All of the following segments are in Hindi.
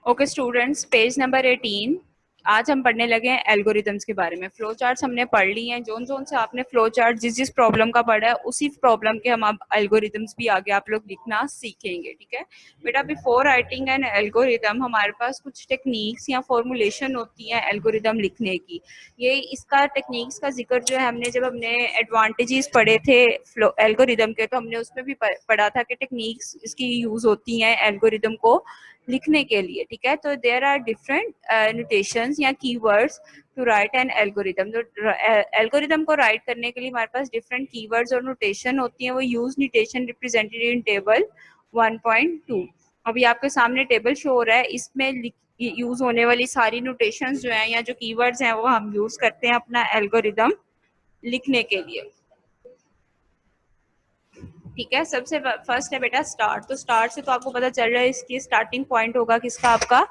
Okay students, page number 18। आज हम पढ़ने लगे हैं एल्गोरिदम्स के बारे में। फ्लो चार्ट्स हमने पढ़ ली हैं। जोन जोन से आपने फ्लो चार्ट जिस प्रॉब्लम का पढ़ा है उसी प्रॉब्लम के हम अब एल्गोरिदम्स भी आगे आप लोग लिखना सीखेंगे। ठीक है बेटा, बिफोर राइटिंग एन एल्गोरिदम हमारे पास कुछ टेक्निक्स या फॉर्मुलेशन होती हैं एल्गोरिदम लिखने की। ये इसका टेक्निक्स का जिक्र जो है हमने जब हमने एडवांटेजेस पढ़े थे फ्लो एल्गोरिदम के, तो हमने उसमें भी पढ़ा था कि टेक्निक्स इसकी यूज होती हैं एल्गोरिदम को लिखने के लिए। ठीक है, तो देयर आर डिफरेंट नोटेशंस या keywords to write an algorithm. तो एल्गोरिदम को राइट करने के लिए हमारे पास डिफरेंट कीवर्ड्स और नोटेशन होती हैं। वो use notation represented in table 1.2। अभी आपके सामने टेबल शो हो रहा है, इसमें यूज होने वाली सारी नोटेशंस जो हैं या जो कीवर्ड्स हैं वो हम यूज करते हैं अपना एल्गोरिदम लिखने के लिए। ठीक है, सबसे फर्स्ट है बेटा स्टार्ट। तो स्टार्ट से तो आपको पता चल रहा है इसकी स्टार्टिंग पॉइंट होगा किसका, आपका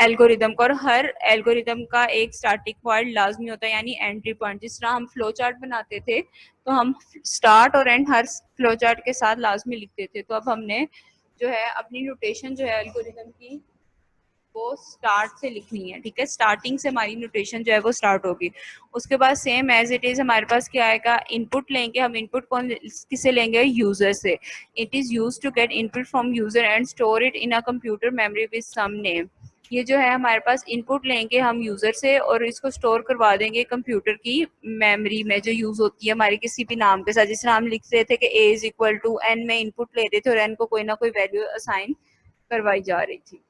एल्गोरिदम का। और हर एल्गोरिदम का एक स्टार्टिंग पॉइंट लाजमी होता है, यानी एंट्री पॉइंट। जिस तरह हम फ्लो चार्ट बनाते थे तो हम स्टार्ट और एंड हर फ्लो चार्ट के साथ लाजमी लिखते थे। तो अब हमने जो है अपनी नोटेशन जो है एल्गोरिदम की वो स्टार्ट से लिखनी है। ठीक है, स्टार्टिंग से हमारी नोटेशन जो है वो स्टार्ट होगी। उसके बाद सेम एज इट इज हमारे पास क्या आएगा, इनपुट लेंगे हम। इनपुट कौन किसे लेंगे, यूजर से। It is use to get input from user and store it in a computer memory with some name. ये जो है हमारे पास इनपुट लेंगे हम यूजर से और इसको स्टोर करवा देंगे कंप्यूटर की मेमोरी में जो यूज होती है हमारे किसी भी नाम के साथ। जिस तरह हम लिख रहे थे कि ए इज इक्वल टू एन में इनपुट ले रहे थे और एन को कोई ना कोई वैल्यू असाइन करवाई जा रही थी।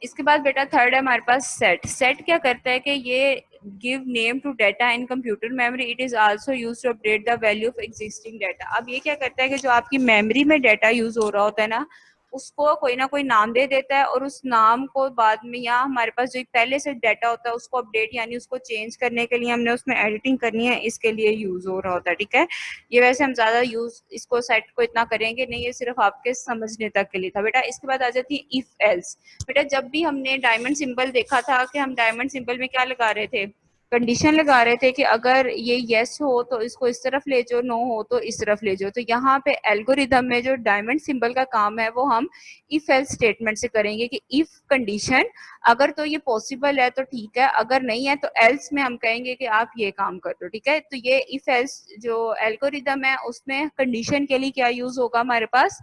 इसके बाद बेटा थर्ड है हमारे पास सेट। सेट क्या करता है कि ये give name to data in computer memory. It is also used to update the value of existing data. अब ये क्या करता है कि जो आपकी मेमोरी में डेटा यूज हो रहा होता है ना, उसको कोई ना कोई नाम दे देता है और उस नाम को बाद में, या हमारे पास जो पहले से डेटा होता है उसको अपडेट यानी उसको चेंज करने के लिए हमने उसमें एडिटिंग करनी है, इसके लिए यूज हो रहा होता है। ठीक है, ये वैसे हम ज्यादा यूज इसको सेट को इतना करेंगे नहीं, ये सिर्फ आपके समझने तक के लिए था बेटा। इसके बाद आ जाती है इफ एल्स। बेटा जब भी हमने डायमंड सिंबल देखा था कि हम डायमंड सिंबल में क्या लगा रहे थे, कंडीशन लगा रहे थे कि अगर ये यस हो तो इसको इस तरफ ले जाओ, नो हो तो इस तरफ ले जाओ। तो यहाँ पे एल्गोरिदम में जो डायमंड सिंबल का काम है वो हम इफ एल्स स्टेटमेंट से करेंगे कि इफ कंडीशन अगर तो ये पॉसिबल है तो ठीक है, अगर नहीं है तो एल्स में हम कहेंगे कि आप ये काम कर दो। ठीक है, तो ये इफ एल्स जो एल्गोरिदम है उसमें कंडीशन के लिए क्या यूज होगा, हमारे पास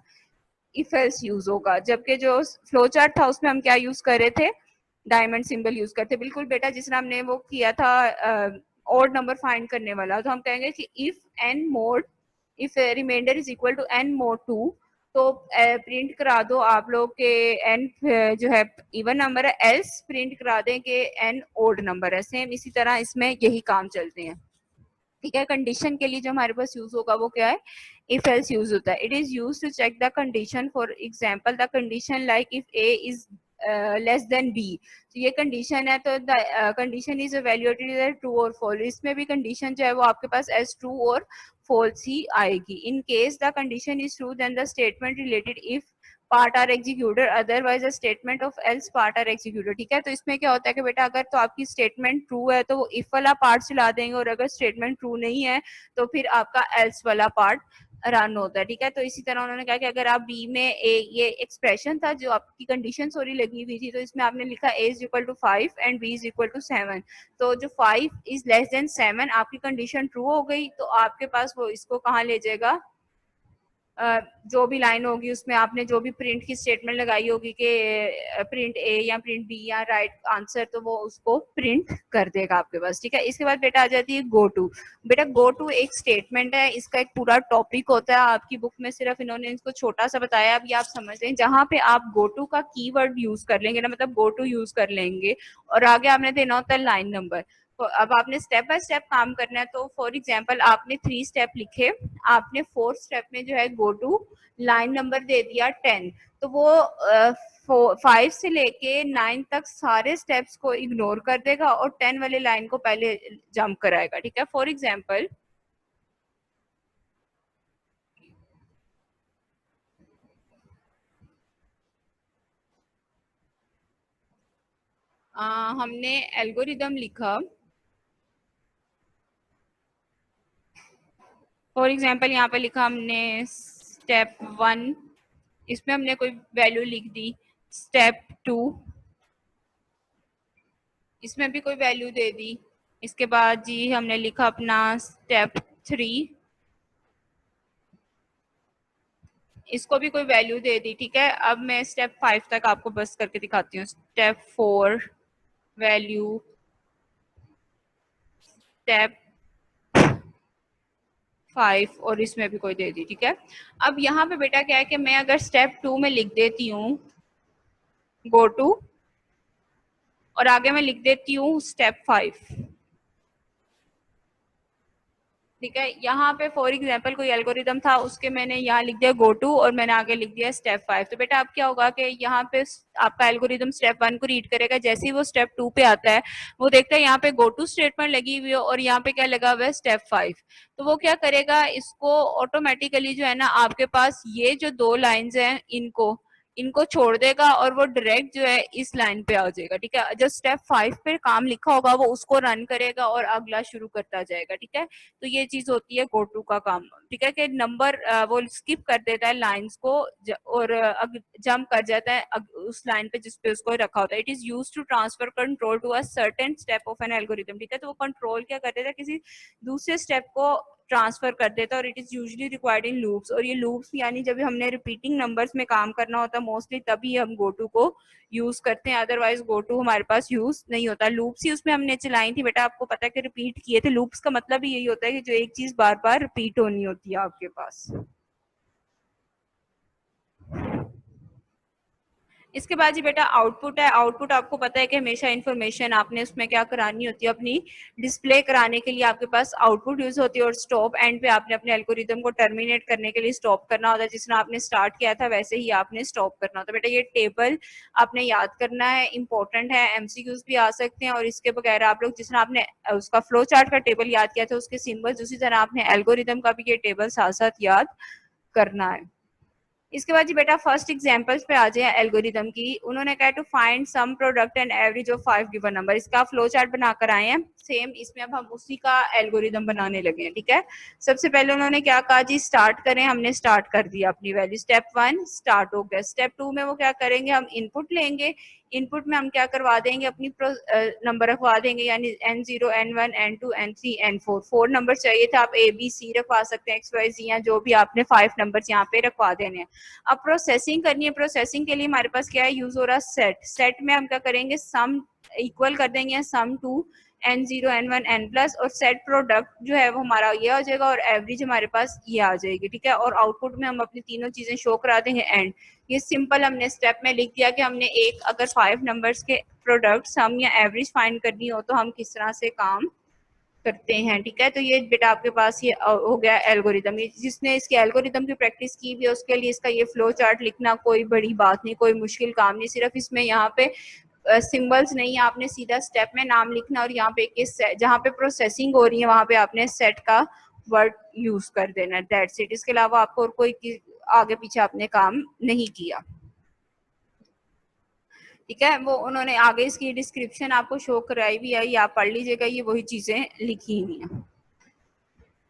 इफ एल्स यूज होगा। जबकि जो फ्लो चार्ट था उसमें हम क्या यूज कर रहे थे, डायमंड सिंबल यूज करते। बिल्कुल बेटा, जिस तरह हमने वो किया था ऑड नंबर फाइंड करने वाला, तो हम कहेंगे कि if n mod, if remainder is equal to n mod 2, तो प्रिंट करा दो आप लोग के एन जो है इवन नंबर है, एल्स प्रिंट करा दें कि एन ओड नंबर है। सेम इसी तरह इसमें यही काम चलते हैं। ठीक है, कंडीशन के लिए जो हमारे पास यूज होगा वो क्या है, इफ एल्स यूज होता है। It is use to check the condition. For example the condition like if a is less than b. तो ये कंडीशन है, तो the condition is evaluated true और फॉल्स। इसमें भी कंडीशन जो है वो आपके पास एज ट्रू और फॉल्स ही आएगी। In case the condition is true then the statement related if part are executed, otherwise a statement of else part are executed. ठीक है, तो इसमें क्या होता है कि बेटा अगर तो आपकी स्टेटमेंट ट्रू है तो वो इफ वाला पार्ट चला देंगे, और अगर स्टेटमेंट ट्रू नहीं है तो फिर आपका एल्स वाला पार्ट रन होता है। ठीक है, तो इसी तरह उन्होंने कहा कि अगर आप बी में ये एक्सप्रेशन था जो आपकी कंडीशन सॉरी लगी हुई थी, तो इसमें आपने लिखा a is equal to 5 and b is equal to 7। तो जो 5 इज लेस देन 7 आपकी कंडीशन ट्रू हो गई, तो आपके पास वो इसको कहाँ ले जाएगा, जो भी लाइन होगी उसमें आपने जो भी प्रिंट की स्टेटमेंट लगाई होगी कि प्रिंट ए या प्रिंट बी या राइट आंसर, तो वो उसको प्रिंट कर देगा आपके पास। ठीक है, इसके बाद बेटा आ जाती है गो टू। बेटा गो टू एक स्टेटमेंट है, इसका एक पूरा टॉपिक होता है। आपकी बुक में सिर्फ इन्होंने इसको छोटा सा बताया, अब ये आप समझ लें। जहां पे आप गो टू का कीवर्ड यूज कर लेंगे ना, मतलब गो टू यूज कर लेंगे और आगे आपने देना होता है लाइन नंबर। तो अब आपने स्टेप बाय स्टेप काम करना है। तो फॉर एग्जाम्पल आपने 3 स्टेप लिखे, आपने 4th स्टेप में जो है गो टू लाइन नंबर दे दिया 10, तो वो 5 से लेके 9 तक सारे स्टेप्स को इग्नोर कर देगा और 10 वाले लाइन को पहले जंप कराएगा। ठीक है, फॉर एग्जाम्पल हमने एल्गोरिदम लिखा। फॉर एग्जाम्पल यहाँ पे लिखा हमने स्टेप 1, इसमें हमने कोई वैल्यू लिख दी स्टेप 2, इसमें भी कोई वैल्यू दे दी। इसके बाद जी हमने लिखा अपना स्टेप 3, इसको भी कोई वैल्यू दे दी। ठीक है, अब मैं स्टेप 5 तक आपको बस करके दिखाती हूँ। स्टेप 4 वैल्यू, स्टेप 5 और इसमें भी कोई दे दी। ठीक है, अब यहाँ पे बेटा क्या है कि मैं अगर स्टेप 2 में लिख देती हूँ गो टू, और आगे मैं लिख देती हूँ स्टेप 5। ठीक है, यहाँ पे फॉर एग्जाम्पल कोई एल्गोरिदम था, उसके मैंने यहाँ लिख दिया गो टू और मैंने आगे लिख दिया स्टेप 5। तो बेटा अब क्या होगा कि यहाँ पे आपका एल्गोरिदम स्टेप 1 को रीड करेगा, जैसे ही वो स्टेप 2 पे आता है वो देखता है यहाँ पे गो टू स्टेटमेंट लगी हुई है और यहाँ पे क्या लगा हुआ है स्टेप 5। तो वो क्या करेगा, इसको ऑटोमेटिकली जो है ना आपके पास ये जो 2 लाइन्स हैं इनको इनको छोड़ देगा और वो डायरेक्ट जो है इस लाइन पे आ जाएगा। ठीक है, जो स्टेप 5 पे काम लिखा होगा वो उसको रन करेगा और अगला शुरू करता जाएगा। ठीक है, तो ये चीज होती है गो टू का काम। ठीक है, कि नंबर वो स्किप कर देता है लाइंस को और जंप कर जाता है उस लाइन पे जिसपे उसको रखा होता है। It is use to transfer control to a certain step of an algorithm. ठीक है, तो वो कंट्रोल क्या कर देता है, किसी दूसरे स्टेप को ट्रांसफर कर देता है। और it is usually required in loops, और ये लूप्स यानी जब हमने रिपीटिंग नंबर्स में काम करना होता है मोस्टली तभी हम गो टू को यूज करते हैं, अदरवाइज गो टू हमारे पास यूज नहीं होता। लूप्स ही उसमें हमने चलाई थी बेटा, आपको पता है कि रिपीट किए थे। लूप्स का मतलब ही यही होता है कि जो एक चीज बार बार रिपीट होनी होती है आपके पास। इसके बाद जी बेटा आउटपुट है। आउटपुट आपको पता है कि हमेशा इन्फॉर्मेशन आपने उसमें क्या करानी होती है, अपनी डिस्प्ले कराने के लिए आपके पास आउटपुट यूज होती है। और स्टॉप एंड पे आपने अपने एल्गोरिदम को टर्मिनेट करने के लिए स्टॉप करना होता है। जिस तरह आपने स्टार्ट किया था वैसे ही आपने स्टॉप करना होता है। बेटा ये टेबल आपने याद करना है, इंपॉर्टेंट है, एमसीक्यूज भी आ सकते हैं। और इसके बगैर आप लोग जिस तरह आपने उसका फ्लो चार्ट का टेबल याद किया था उसके सिंबल्स, उसी तरह आपने एल्गोरिदम का भी ये टेबल साथ साथ याद करना है। इसके बाद जी बेटा फर्स्ट एग्जांपल्स पे आ जाए एल्गोरिदम की। उन्होंने कहा to find sum product and average of 5 given number. इसका फ्लो चार्ट बनाकर आए हैं सेम, इसमें अब हम उसी का एल्गोरिदम बनाने लगे हैं। ठीक है, सबसे पहले उन्होंने क्या कहा जी, स्टार्ट करें। हमने स्टार्ट कर दिया अपनी वैल्यू, स्टेप 1 स्टार्ट हो गया। स्टेप 2 में वो क्या करेंगे, हम इनपुट लेंगे। इनपुट में हम क्या करवा देंगे, अपनी नंबर रखवा देंगे, यानी N0 N1 N2 N3 N4 4 number चाहिए था। आप A B C रखवा सकते हैं, XYZ या जो भी आपने 5 नंबर यहाँ पे रखवा देने हैं। अब प्रोसेसिंग करनी है। प्रोसेसिंग के लिए हमारे पास क्या है, यूज हो रहा है सेट। सेट में हम क्या करेंगे, सम इक्वल कर देंगे sum to N0 N1 N plus, और सेट प्रोडक्ट जो है वो हमारा ये आ जाएगा और एवरेज हमारे पास ये आ जाएगी। ठीक है, और आउटपुट में हम अपनी तीनों चीजें शो करा देंगे एंड। ये सिंपल हमने स्टेप में लिख दिया कि हमने एक अगर 5 नंबर्स के प्रोडक्ट सम या एवरेज फाइंड करनी हो तो हम किस तरह से काम करते हैं। ठीक है, तो ये बेटा आपके पास ये हो गया एल्गोरिदम। जिसने इसके एल्गोरिदम की प्रैक्टिस की भी है उसके लिए इसका ये फ्लो चार्ट लिखना कोई बड़ी बात नहीं, कोई मुश्किल काम नहीं। सिर्फ इसमें यहाँ पे सिंबल्स नहीं है, आपने सीधा स्टेप में नाम लिखना और यहाँ पे जहाँ पे प्रोसेसिंग हो रही है वहां पे आपने सेट का वर्ड यूज कर देना, दैट्स इट। इसके अलावा आपको और कोई आगे पीछे आपने काम नहीं किया। ठीक है, वो उन्होंने आगे इसकी डिस्क्रिप्शन आपको शो कराई भी है, ये आप पढ़ लीजिएगा, ये वही चीजें लिखी हुई हैं।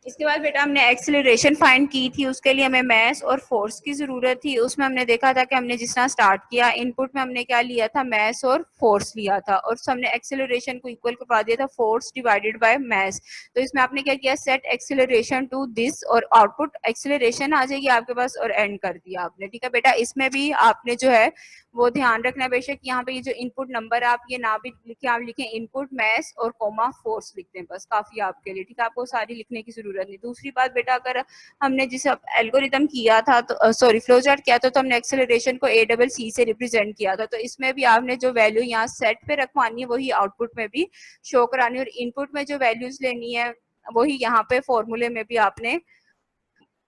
इसके बाद बेटा हमने एक्सेलरेशन फाइंड की थी, उसके लिए हमें मैस और फोर्स की जरूरत थी। उसमें हमने देखा था कि हमने जिस तरह स्टार्ट किया इनपुट में हमने क्या लिया था, मैस और फोर्स लिया था, और हमने एक्सेलरेशन को इक्वल करवा दिया था फोर्स डिवाइडेड बाय मैस। तो इसमें आपने क्या किया, सेट एक्सेलरेशन टू दिस, और आउटपुट एक्सेलरेशन आ जाएगी आपके पास, और एंड कर दिया आपने। ठीक है बेटा, इसमें भी आपने जो है वो ध्यान रखना बेशक यहाँ पे ये जो इनपुट नंबर आप ये ना भी लिखे, आप लिखे इनपुट मैस और कोमा फोर्स लिखते हैं, बस काफी आपके लिए। ठीक है, आपको सारी लिखने की जरूरत नहीं। दूसरी बात बेटा, अगर हमने जिस एल्गोरिदम किया था तो सॉरी फ्लो चार्ट किया था तो हमने एक्सेलरेशन को ACC से रिप्रेजेंट किया था। तो इसमें भी आपने जो वैल्यू यहाँ सेट पे रखवानी है वही आउटपुट में भी शो करानी है, और इनपुट में जो वैल्यूज लेनी है वही यहाँ पे फॉर्मूले में भी आपने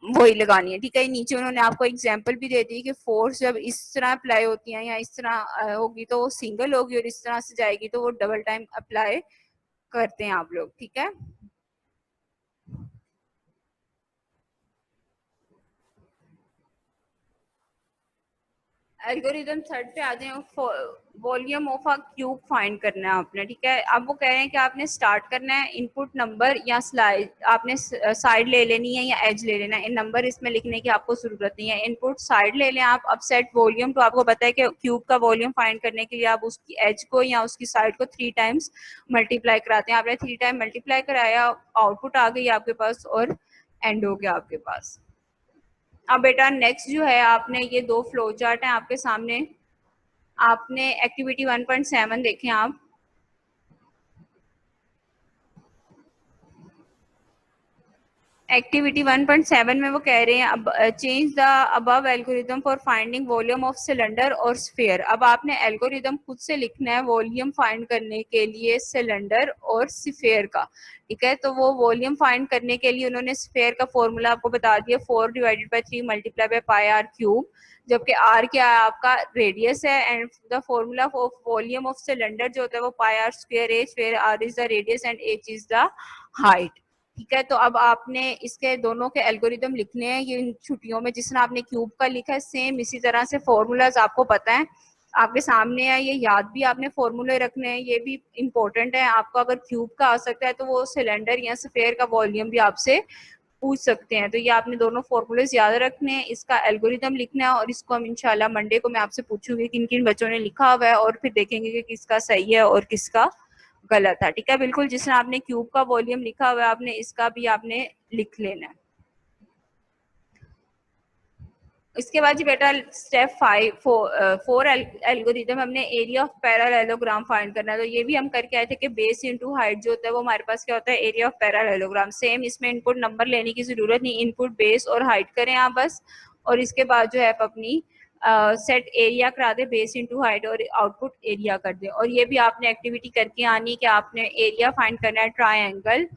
वही लगानी है। ठीक है, नीचे उन्होंने आपको एग्जांपल भी दे दी कि फोर्स जब इस तरह अप्लाई होती है या इस तरह होगी तो वो सिंगल होगी, और इस तरह से जाएगी तो वो डबल टाइम अप्लाई करते हैं आप लोग। ठीक है, एल्गोरिदम थर्ड पे आते हैं। Volume of a cube find करना है आपने, ठीक है। अब वो कह रहे हैं कि आपने स्टार्ट करना है इनपुट नंबर या स्लाइड, आपने साइड ले लेनी है या एज ले लेना है। इन नंबर इसमें लिखने की आपको जरूरत नहीं है, इनपुट साइड ले लें आप। अब सेट वॉल्यूम, तो आपको पता है कि क्यूब का वॉल्यूम फाइंड करने के लिए आप उसकी एज को या उसकी साइड को 3 टाइम्स मल्टीप्लाई कराते हैं। आपने 3 टाइम मल्टीप्लाई कराया, आउटपुट आ गई आपके पास और एंड हो गया आपके पास। अब बेटा नेक्स्ट जो है, आपने ये दो फ्लो चार्ट हैं आपके सामने। आपने एक्टिविटी 1.7 देखें आप। एक्टिविटी 1.7 में वो कह रहे हैं अब change the above algorithm for finding volume of cylinder और स्फीयर। अब आपने एल्गोरिदम खुद से लिखना है वॉल्यूम फाइंड करने के लिए सिलेंडर और स्फीयर का, ठीक है। तो वो वॉल्यूम फाइंड करने के लिए उन्होंने स्फीयर का फॉर्मूला आपको बता दिया, 4/3 multiply by pi r cube, जबकि आर क्या है आपका रेडियस है। And the formula of volume of cylinder जो होता है वो पाई आर स्क्वायर एच, फिर r is the radius and h is the height, ठीक है। तो अब आपने इसके दोनों के एल्गोरिदम लिखने हैं। ये इन छुट्टियों में जिस तरह आपने क्यूब का लिखा है, सेम इसी तरह से फॉर्मूलाज आपको पता है, आपके सामने है। ये याद भी आपने फॉर्मूले रखने हैं, ये भी इंपॉर्टेंट है आपको। अगर क्यूब का आ सकता है तो वो सिलेंडर या स्फीयर का वॉल्यूम भी आपसे पूछ सकते हैं। तो ये आपने दोनों फॉर्मूलेज याद रखने हैं, इसका एल्गोरिदम लिखना है। और इसको हम इंशाल्लाह मंडे को मैं आपसे पूछूंगी किन किन बच्चों ने लिखा हुआ है, और फिर देखेंगे कि किसका सही है और किसका गलत है, ठीक है। बिल्कुल जिस तरह आपने क्यूब का वॉल्यूम लिखा हुआ है, आपने इसका भी आपने लिख लेना है। इसके बाद जी बेटा स्टेप 4 एल्गोरिदम, हमने एरिया ऑफ पैरेललोग्राम फाइंड करना है। तो ये भी हम करके आए थे कि बेस इनटू हाइट जो होता है वो हमारे पास क्या होता है, एरिया ऑफ पैरेललोग्राम। सेम इसमें इनपुट नंबर लेने की जरूरत नहीं, इनपुट बेस और हाइट करें आप बस। और इसके बाद जो है आप अपनी सेट एरिया करा दे, बेस इनटू हाइट, और आउटपुट एरिया कर दे। और ये भी आपने एक्टिविटी करके आनी कि आपने एरिया फाइंड करना है ट्राइंगल,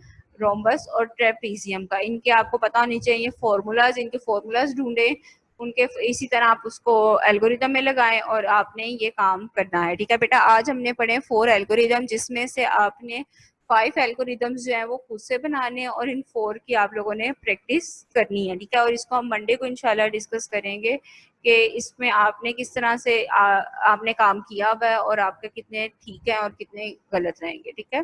रोम्बस और ट्रेपीजियम का। इनके आपको पता होनी चाहिए फॉर्मूलाज, इनके फॉर्मूलाज ढूंढे, उनके इसी तरह आप उसको एल्गोरिदम में लगाएं और आपने ये काम करना है, ठीक है बेटा। आज हमने पढ़े 4 एल्गोरिदम, जिसमें से आपने 5 एल्गोरिदम्स जो है वो खुद से बनाने हैं, और इन 4 की आप लोगों ने प्रैक्टिस करनी है, ठीक है। और इसको हम मंडे को इंशाल्लाह डिस्कस करेंगे कि इसमें आपने किस तरह से आपने काम किया हुआ है और आपके कितने ठीक है और कितने गलत रहेंगे, ठीक है।